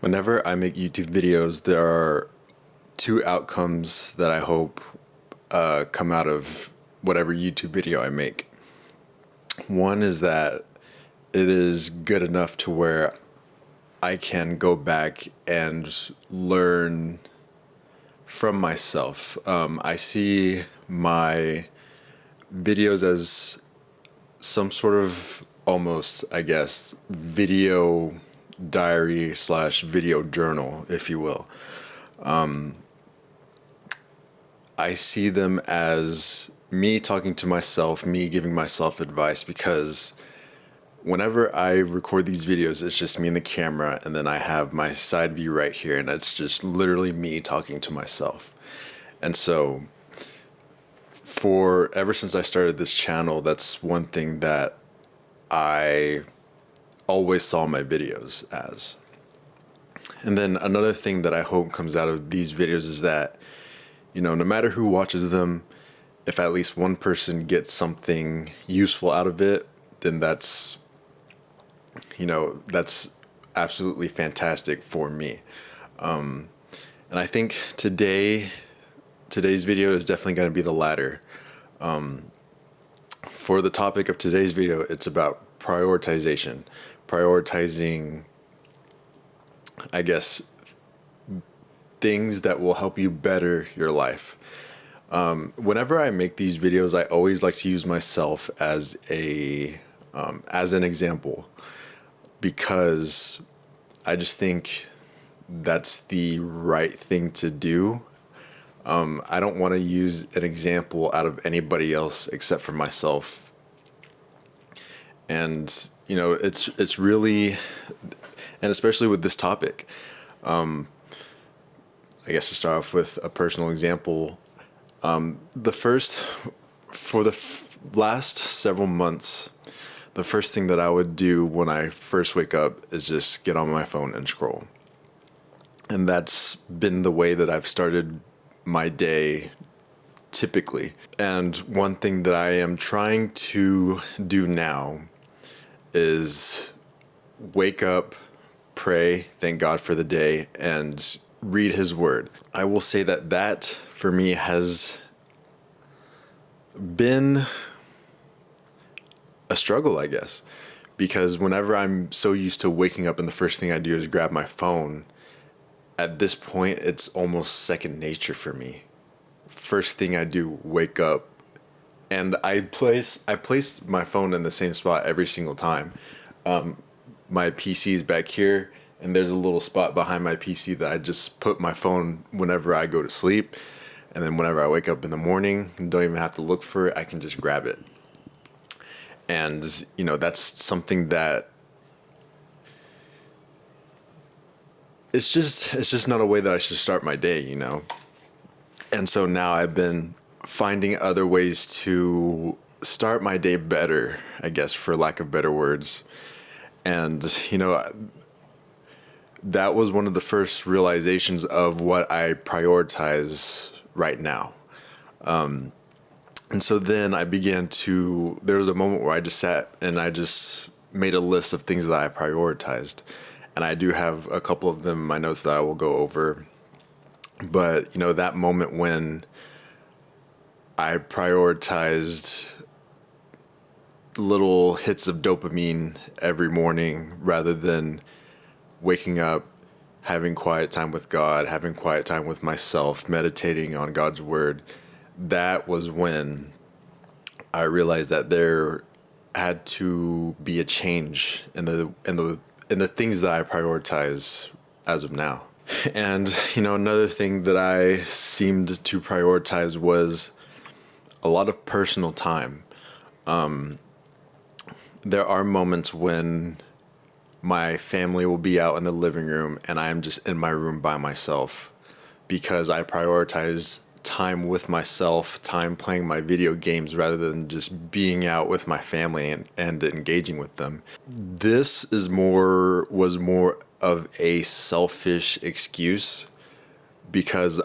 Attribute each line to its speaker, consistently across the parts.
Speaker 1: Whenever I make YouTube videos, there are two outcomes that I hope come out of whatever YouTube video I make. One is that it is good enough to where I can go back and learn from myself. I see my videos as some sort of almost, I guess, video diary slash video journal, if you will. I see them as me talking to myself, me giving myself advice, because whenever I record these videos, it's just me and the camera, and then I have my side view right here, and it's just literally me talking to myself. And so, for ever since I started this channel, that's one thing that I always saw my videos as. And then another thing that I hope comes out of these videos is that, no matter who watches them, if at least one person gets something useful out of it, then that's absolutely fantastic for me. And I think today's video is definitely going to be the latter. For the topic of today's video, it's about prioritization. Prioritizing, I guess, things that will help you better your life. Whenever I make these videos, I always like to use myself as an example, because I just think that's the right thing to do. I don't want to use an example out of anybody else except for myself. And, it's really, and especially with this topic, I guess to start off with a personal example, for the last several months, the first thing that I would do when I first wake up is just get on my phone and scroll. And that's been the way that I've started my day typically. And one thing that I am trying to do now is wake up, pray, thank God for the day, and read His Word. I will say that for me has been a struggle, I guess, because whenever I'm so used to waking up and the first thing I do is grab my phone, at this point it's almost second nature for me. First thing I do, wake up, and I place my phone in the same spot every single time. My PC is back here, and there's a little spot behind my PC that I just put my phone whenever I go to sleep. And then whenever I wake up in the morning, don't even have to look for it, I can just grab it. And, that's something that it's just not a way that I should start my day, And so now I've been finding other ways to start my day better, I guess, for lack of better words. And, that was one of the first realizations of what I prioritize right now. And so then I began there was a moment where I just sat and I just made a list of things that I prioritized. And I do have a couple of them in my notes that I will go over. But, that moment when I prioritized little hits of dopamine every morning rather than waking up, having quiet time with God, having quiet time with myself, meditating on God's Word, that was when I realized that there had to be a change in the things that I prioritize as of now. And, another thing that I seemed to prioritize was a lot of personal time. There are moments when my family will be out in the living room and I am just in my room by myself because I prioritize time with myself, time playing my video games rather than just being out with my family and engaging with them. This was more of a selfish excuse because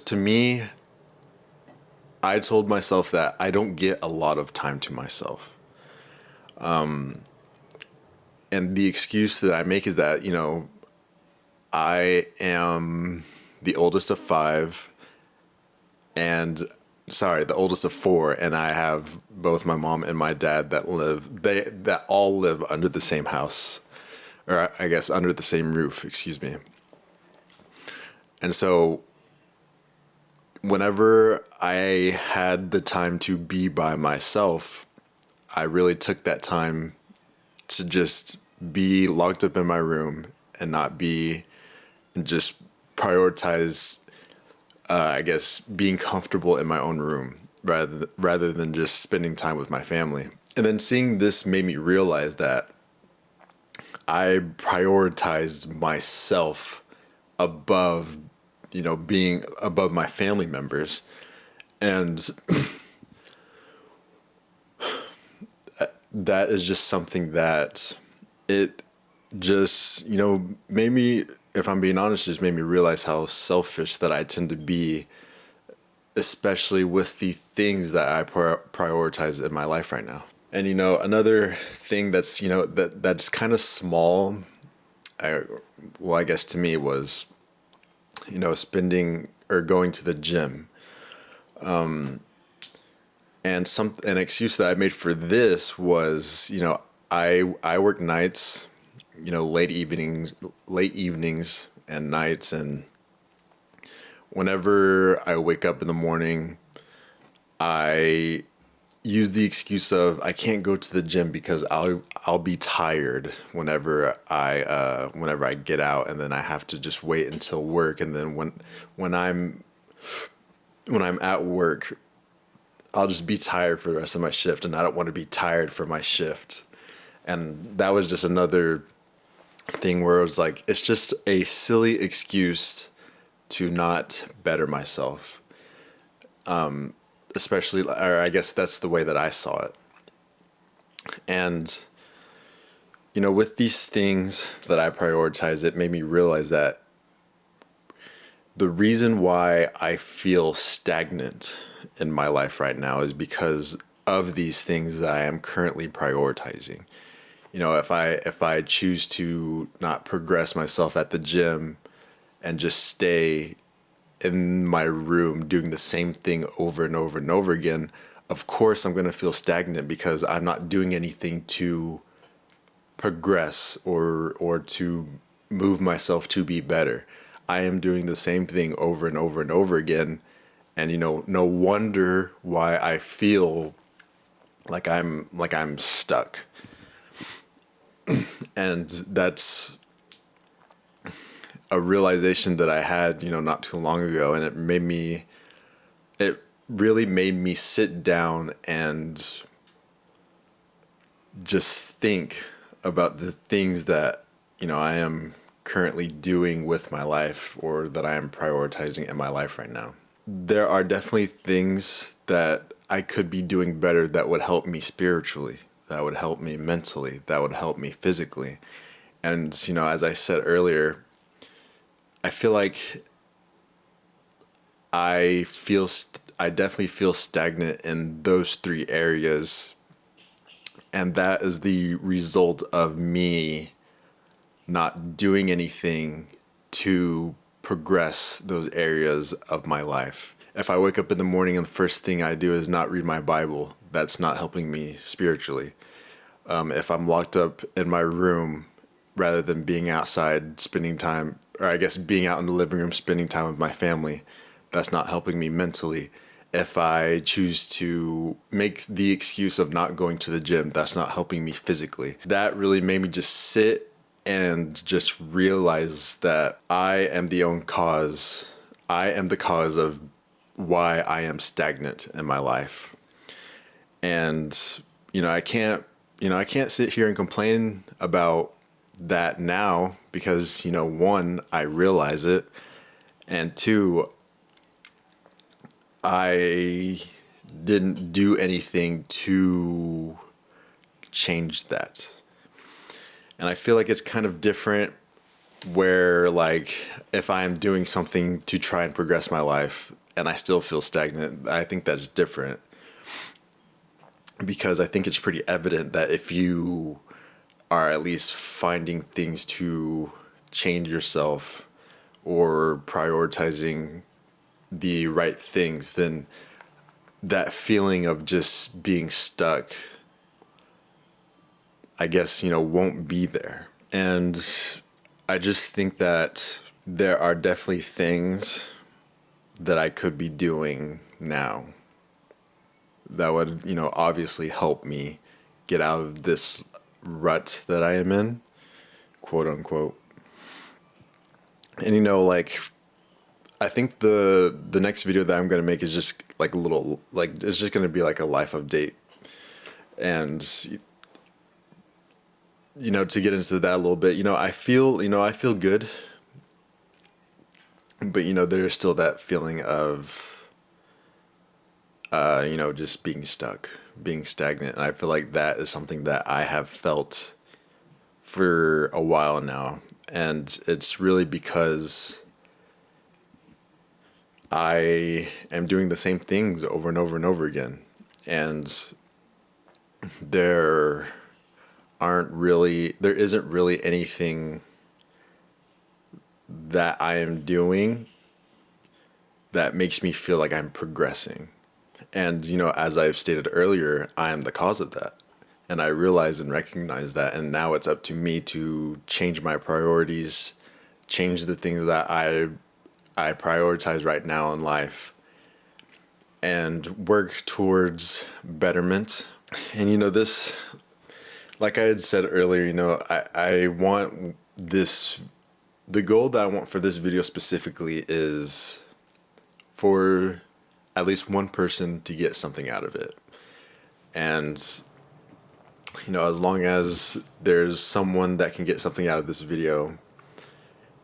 Speaker 1: to me, I told myself that I don't get a lot of time to myself. And the excuse that I make is that, I am the oldest of five, and sorry, the oldest of four, and I have both my mom and my dad that all live under the same house, or I guess under the same roof, excuse me. And so whenever I had the time to be by myself, I really took that time to just be locked up in my room and not be, and just prioritize, I guess, being comfortable in my own room rather than just spending time with my family. And then seeing this made me realize that I prioritized myself above, being above my family members. And that is just something that it just, made me, if I'm being honest, just made me realize how selfish that I tend to be, especially with the things that I prioritize in my life right now. And, another thing that's, that's kind of small, I guess to me was, spending or going to the gym. And an excuse that I made for this was, I work nights, late evenings and nights. And whenever I wake up in the morning, I use the excuse of I can't go to the gym because I'll be tired whenever I get out, and then I have to just wait until work. And then when I'm at work, I'll just be tired for the rest of my shift, and I don't want to be tired for my shift. And that was just another thing where it was like, it's just a silly excuse to not better myself. Especially, or I guess that's the way that I saw it. And, with these things that I prioritize, it made me realize that the reason why I feel stagnant in my life right now is because of these things that I am currently prioritizing. If I choose to not progress myself at the gym and just stay in my room doing the same thing over and over and over again, of course I'm going to feel stagnant because I'm not doing anything to progress or to move myself to be better. I am doing the same thing over and over and over again. And, no wonder why I feel like I'm stuck. And that's a realization that I had, not too long ago. And it really made me sit down and just think about the things that, I am currently doing with my life, or that I am prioritizing in my life right now. There are definitely things that I could be doing better that would help me spiritually, that would help me mentally, that would help me physically. And, as I said earlier, I feel like I definitely feel stagnant in those three areas. And that is the result of me not doing anything to progress those areas of my life. If I wake up in the morning and the first thing I do is not read my Bible, that's not helping me spiritually. If I'm locked up in my room rather than being outside spending time, or I guess being out in the living room spending time with my family, that's not helping me mentally. If I choose to make the excuse of not going to the gym, that's not helping me physically. That really made me just sit and just realize that I am the cause. I am the cause of why I am stagnant in my life. And, I can't sit here and complain about that now because, one, I realize it. And two, I didn't do anything to change that. And I feel like it's kind of different where, like, if I'm doing something to try and progress my life and I still feel stagnant, I think that's different. Because I think it's pretty evident that if you are at least finding things to change yourself or prioritizing the right things, then that feeling of just being stuck, I guess, won't be there. And I just think that there are definitely things that I could be doing now that would, obviously help me get out of this rut that I am in, quote unquote. And like, I think the next video that I'm gonna make is just like a little, like, it's just gonna be like a life update, and to get into that a little bit, I feel good, but there's still that feeling of just being stuck, being stagnant. And I feel like that is something that I have felt for a while now. And it's really because I am doing the same things over and over and over again. And there isn't really anything that I am doing that makes me feel like I'm progressing. And, as I've stated earlier, I am the cause of that. And I realize and recognize that. And now it's up to me to change my priorities, change the things that I prioritize right now in life, and work towards betterment. And, this, like I had said earlier, I want this, the goal that I want for this video specifically is for at least one person to get something out of it. And, as long as there's someone that can get something out of this video,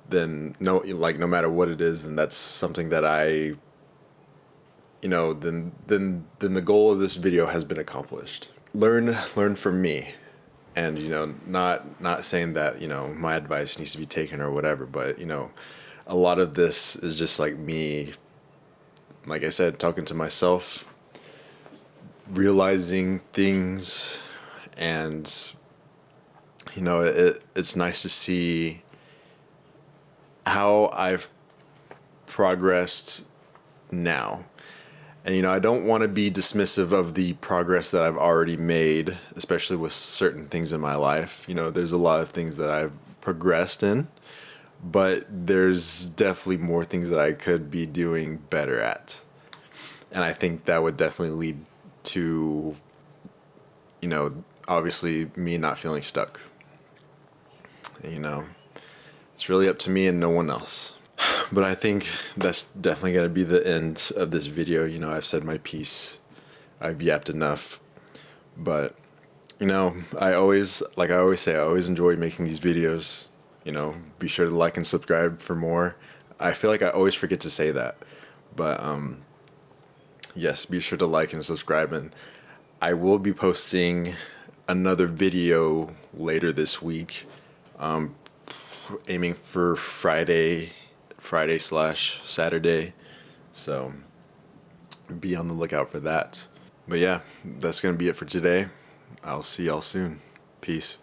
Speaker 1: then no matter what it is, then that's something that then the goal of this video has been accomplished. Learn from me. And, not saying that, my advice needs to be taken or whatever, but, a lot of this is just like me, like I said, talking to myself, realizing things, and, it's nice to see how I've progressed now. And, I don't want to be dismissive of the progress that I've already made, especially with certain things in my life. There's a lot of things that I've progressed in, but there's definitely more things that I could be doing better at. And I think that would definitely lead to, obviously me not feeling stuck. It's really up to me and no one else. But I think that's definitely going to be the end of this video. I've said my piece. I've yapped enough. But, I always say, I always enjoy making these videos. Be sure to like and subscribe for more. I feel like I always forget to say that. But, yes, be sure to like and subscribe. And I will be posting another video later this week. Aiming for Friday/Saturday. So be on the lookout for that. But yeah, that's going to be it for today. I'll see y'all soon. Peace.